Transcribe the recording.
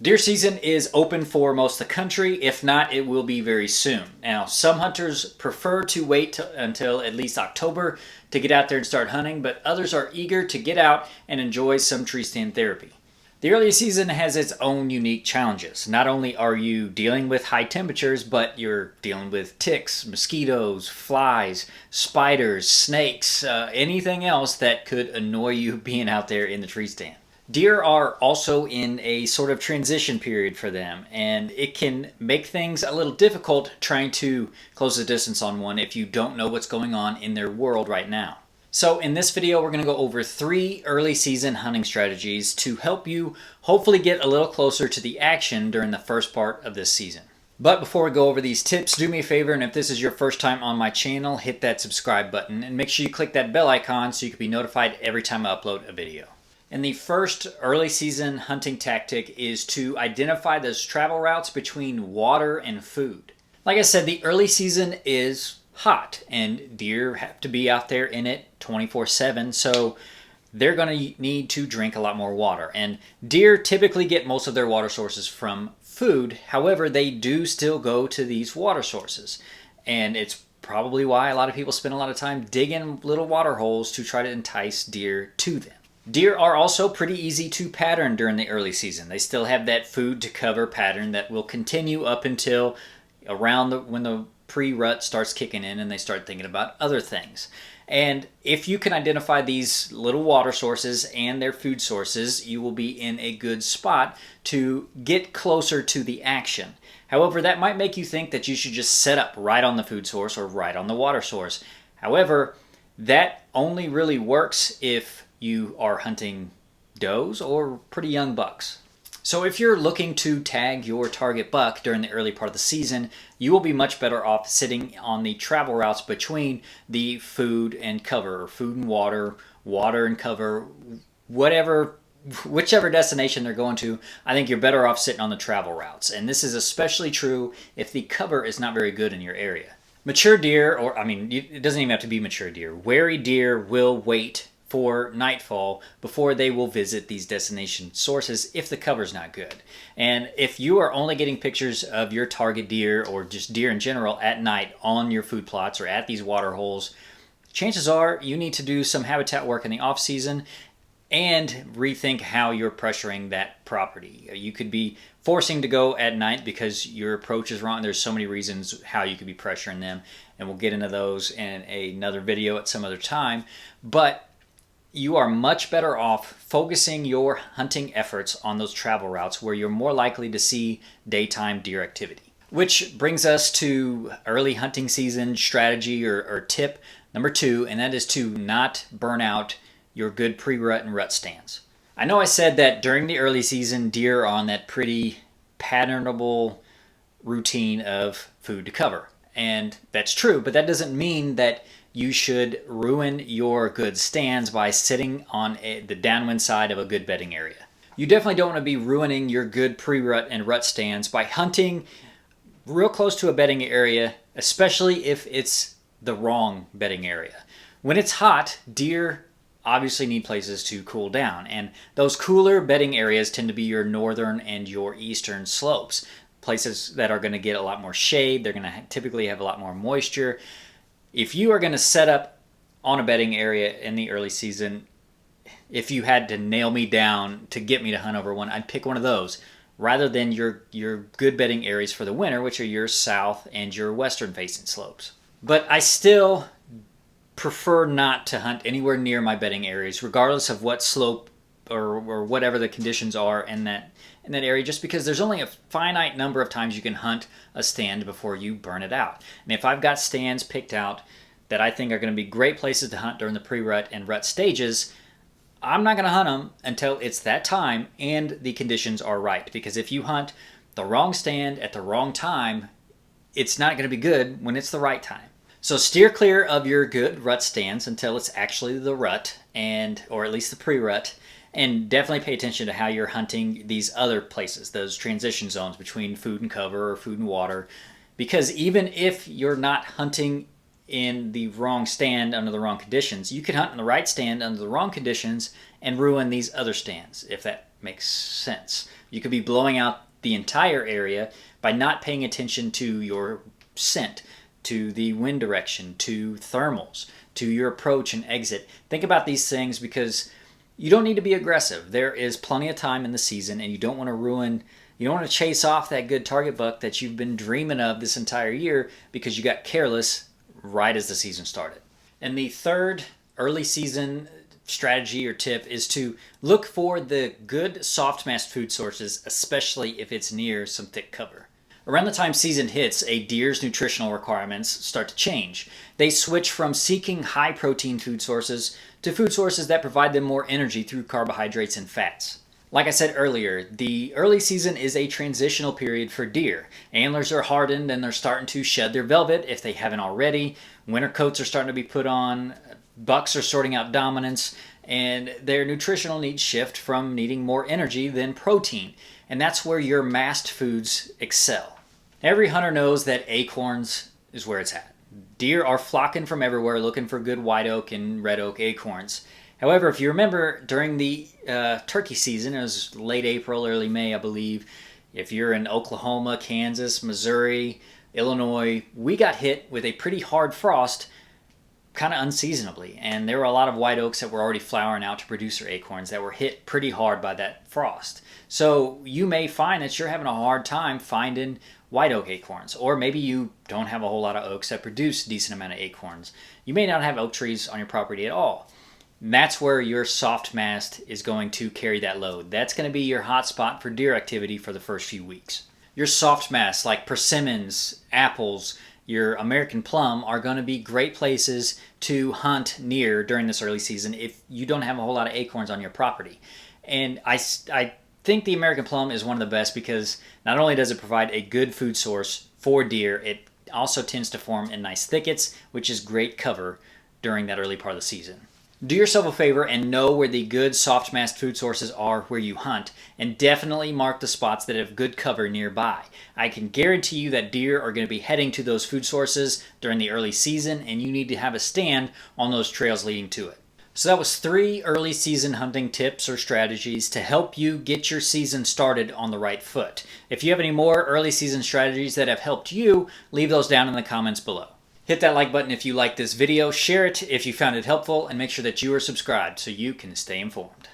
Deer season is open for most of the country. If not, it will be very soon. Now, some hunters prefer to wait until at least October to get out there and start hunting, but others are eager to get out and enjoy some tree stand therapy. The early season has its own unique challenges. Not only are you dealing with high temperatures, but you're dealing with ticks, mosquitoes, flies, spiders, snakes, anything else that could annoy you being out there in the tree stand. Deer are also in a sort of transition period for them, and it can make things a little difficult trying to close the distance on one if you don't know what's going on in their world right now. So in this video, we're going to go over 3 early season hunting strategies to help you hopefully get a little closer to the action during the first part of this season. But before we go over these tips, do me a favor, and if this is your first time on my channel, hit that subscribe button and make sure you click that bell icon so you can be notified every time I upload a video. And the first early season hunting tactic is to identify those travel routes between water and food. Like I said, the early season is hot and deer have to be out there in it 24/7, so they're going to need to drink a lot more water. And deer typically get most of their water sources from food. However, they do still go to these water sources. And it's probably why a lot of people spend a lot of time digging little water holes to try to entice deer to them. Deer are also pretty easy to pattern during the early season. They still have that food to cover pattern that will continue up until around when the pre-rut starts kicking in and they start thinking about other things. And if you can identify these little water sources and their food sources, you will be in a good spot to get closer to the action. However, that might make you think that you should just set up right on the food source or right on the water source. However, that only really works if you are hunting does or pretty young bucks. So if you're looking to tag your target buck during the early part of the season, you will be much better off sitting on the travel routes between the food and cover, or food and water, water and cover, whichever destination they're going to. I think you're better off sitting on the travel routes. And this is especially true if the cover is not very good in your area. Mature deer, it doesn't even have to be mature deer. Wary deer will wait for nightfall before they will visit these destination sources if the cover's not good. And if you are only getting pictures of your target deer or just deer in general at night on your food plots or at these water holes, chances are you need to do some habitat work in the off season and rethink how you're pressuring that property. You could be forcing to go at night because your approach is wrong. There's so many reasons how you could be pressuring them, and we'll get into those in another video at some other time. But you are much better off focusing your hunting efforts on those travel routes where you're more likely to see daytime deer activity. Which brings us to early hunting season strategy or tip number 2, and that is to not burn out your good pre-rut and rut stands. I know I said that during the early season, deer are on that pretty patternable routine of food to cover. And that's true, but that doesn't mean that you should ruin your good stands by sitting on the downwind side of a good bedding area. You definitely don't want to be ruining your good pre-rut and rut stands by hunting real close to a bedding area, especially if it's the wrong bedding area. When it's hot, deer obviously need places to cool down, and those cooler bedding areas tend to be your northern and your eastern slopes, places that are going to get a lot more shade. They're going to typically have a lot more moisture. If you are going to set up on a bedding area in the early season, if you had to nail me down to get me to hunt over one, I'd pick one of those rather than your good bedding areas for the winter, which are your south and your western facing slopes. But I still prefer not to hunt anywhere near my bedding areas, regardless of what slope or whatever the conditions are in that area, just because there's only a finite number of times you can hunt a stand before you burn it out. And if I've got stands picked out that I think are going to be great places to hunt during the pre-rut and rut stages, I'm not going to hunt them until it's that time and the conditions are right. Because if you hunt the wrong stand at the wrong time, it's not going to be good when it's the right time. So steer clear of your good rut stands until it's actually the rut, or at least the pre-rut. And definitely pay attention to how you're hunting these other places, those transition zones between food and cover or food and water. Because even if you're not hunting in the wrong stand under the wrong conditions, you could hunt in the right stand under the wrong conditions and ruin these other stands, if that makes sense. You could be blowing out the entire area by not paying attention to your scent, to the wind direction, to thermals, to your approach and exit. Think about these things because you don't need to be aggressive. There is plenty of time in the season, and you don't want to chase off that good target buck that you've been dreaming of this entire year because you got careless right as the season started. And the third early season strategy or tip is to look for the good soft mass food sources, especially if it's near some thick cover. Around the time season hits, a deer's nutritional requirements start to change. They switch from seeking high protein food sources to food sources that provide them more energy through carbohydrates and fats. Like I said earlier, the early season is a transitional period for deer. Antlers are hardened and they're starting to shed their velvet if they haven't already. Winter coats are starting to be put on. Bucks are sorting out dominance, and their nutritional needs shift from needing more energy than protein. And that's where your mast foods excel. Every hunter knows that acorns is where it's at. Deer are flocking from everywhere looking for good white oak and red oak acorns. However, if you remember during the turkey season, it was late April, early May, I believe. If you're in Oklahoma, Kansas, Missouri, Illinois, we got hit with a pretty hard frost kind of unseasonably. And there were a lot of white oaks that were already flowering out to produce their acorns that were hit pretty hard by that frost. So you may find that you're having a hard time finding white oak acorns, or maybe you don't have a whole lot of oaks that produce a decent amount of acorns. You may not have oak trees on your property at all. And that's where your soft mast is going to carry that load. That's going to be your hot spot for deer activity for the first few weeks. Your soft masts like persimmons, apples, your American plum are going to be great places to hunt near during this early season if you don't have a whole lot of acorns on your property. And I think the American plum is one of the best because not only does it provide a good food source for deer, it also tends to form in nice thickets, which is great cover during that early part of the season. Do yourself a favor and know where the good soft mast food sources are where you hunt, and definitely mark the spots that have good cover nearby. I can guarantee you that deer are going to be heading to those food sources during the early season, and you need to have a stand on those trails leading to it. So that was 3 early season hunting tips or strategies to help you get your season started on the right foot. If you have any more early season strategies that have helped you, leave those down in the comments below. Hit that like button if you like this video, share it if you found it helpful, and make sure that you are subscribed so you can stay informed.